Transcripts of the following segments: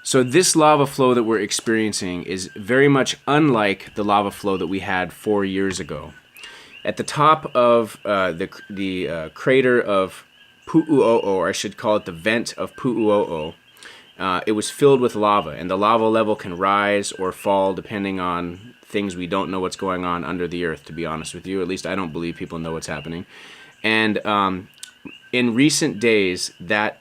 So this lava flow that we're experiencing is very much unlike the lava flow that we had 4 years ago. At the top of the crater of Pu'uo'o, or I should call it the vent of Pu'uo'o, it was filled with lava, and the lava level can rise or fall depending on things we don't know what's going on under the earth, to be honest with you. At least I don't believe people know what's happening. And in recent days, that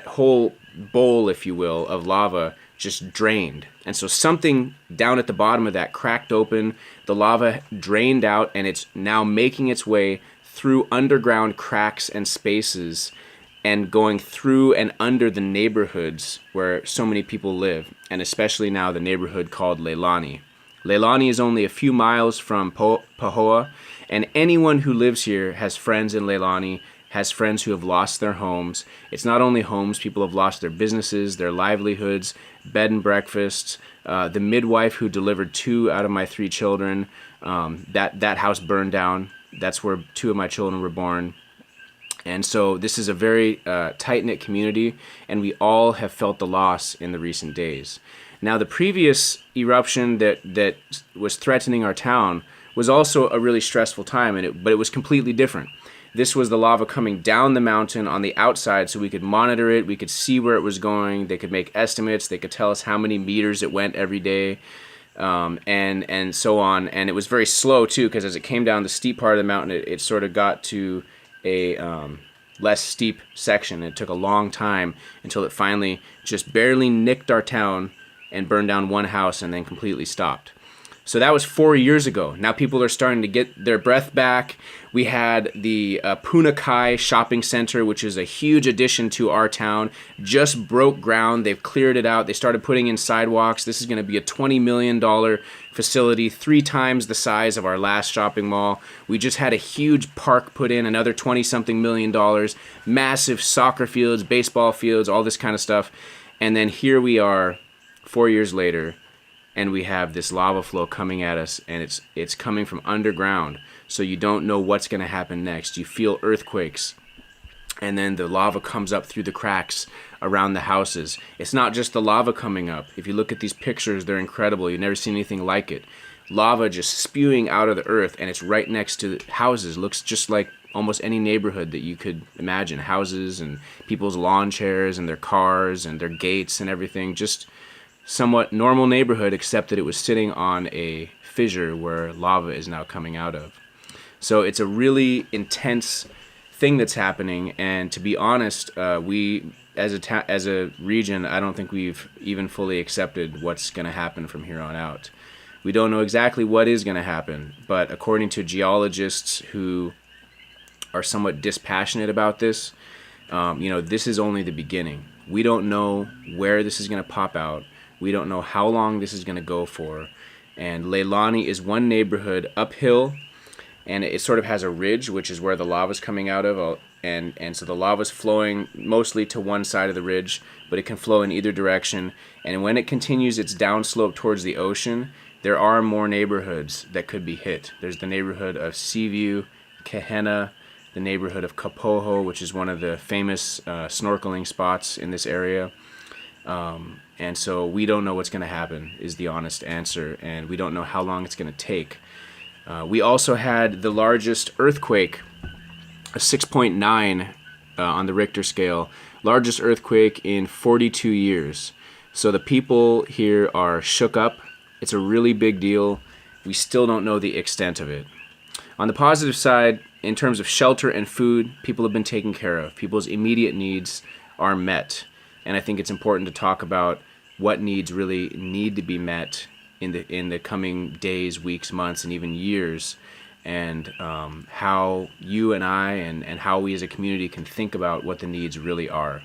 whole bowl, if you will, of lava just drained. And so something down at the bottom of that cracked open, the lava drained out, and it's now making its way through underground cracks and spaces and going through and under the neighborhoods where so many people live, and especially now the neighborhood called Leilani. Leilani is only a few miles from Pahoa, and anyone who lives here has friends in Leilani, has friends who have lost their homes. It's not only homes, people have lost their businesses, their livelihoods, bed and breakfasts. The midwife who delivered 2 out of my 3 children, that house burned down. That's where 2 of my children were born. And so this is a very tight-knit community, and we all have felt the loss in the recent days. Now, the previous eruption that was threatening our town was also a really stressful time, but it was completely different. This was the lava coming down the mountain on the outside, so we could monitor it, we could see where it was going, they could make estimates, they could tell us how many meters it went every day, and so on. And it was very slow too, because as it came down the steep part of the mountain, it sort of got to a less steep section. It took a long time until it finally just barely nicked our town and burned down one house and then completely stopped. So that was 4 years ago. Now people are starting to get their breath back. We had the Punakai shopping center, which is a huge addition to our town, just broke ground. They've cleared it out. They started putting in sidewalks. This is going to be a $20 million facility, 3 times the size of our last shopping mall. We just had a huge park put in, another 20-something million dollars, massive soccer fields, baseball fields, all this kind of stuff. And then here we are 4 years later, and we have this lava flow coming at us, and it's coming from underground, so you don't know what's going to happen next. You feel earthquakes, and then the lava comes up through the cracks around the houses. It's not just the lava coming up. If you look at these pictures, they're incredible. You've never seen anything like it. Lava just spewing out of the earth, and it's right next to houses. Looks just like almost any neighborhood that you could imagine. Houses and people's lawn chairs and their cars and their gates and everything. Just somewhat normal neighborhood, except that it was sitting on a fissure where lava is now coming out of. So it's a really intense thing that's happening, and to be honest, we as a region, I don't think we've even fully accepted what's going to happen from here on out. We don't know exactly what is going to happen, but according to geologists who are somewhat dispassionate about this, this is only the beginning. We don't know where this is going to pop out. We don't know how long this is going to go for. And Leilani is one neighborhood uphill, and it sort of has a ridge, which is where the lava's coming out of. And so the lava's flowing mostly to one side of the ridge, but it can flow in either direction. And when it continues its downslope towards the ocean, there are more neighborhoods that could be hit. There's the neighborhood of Seaview, Kahena, the neighborhood of Kapoho, which is one of the famous snorkeling spots in this area. And so we don't know what's going to happen, is the honest answer, and we don't know how long it's going to take. We also had the largest earthquake, a 6.9 on the Richter scale, largest earthquake in 42 years. So the people here are shook up. It's a really big deal. We still don't know the extent of it. On the positive side, in terms of shelter and food, people have been taken care of. People's immediate needs are met. And I think it's important to talk about what needs really need to be met in the coming days, weeks, months, and even years, and how you and I and how we as a community can think about what the needs really are.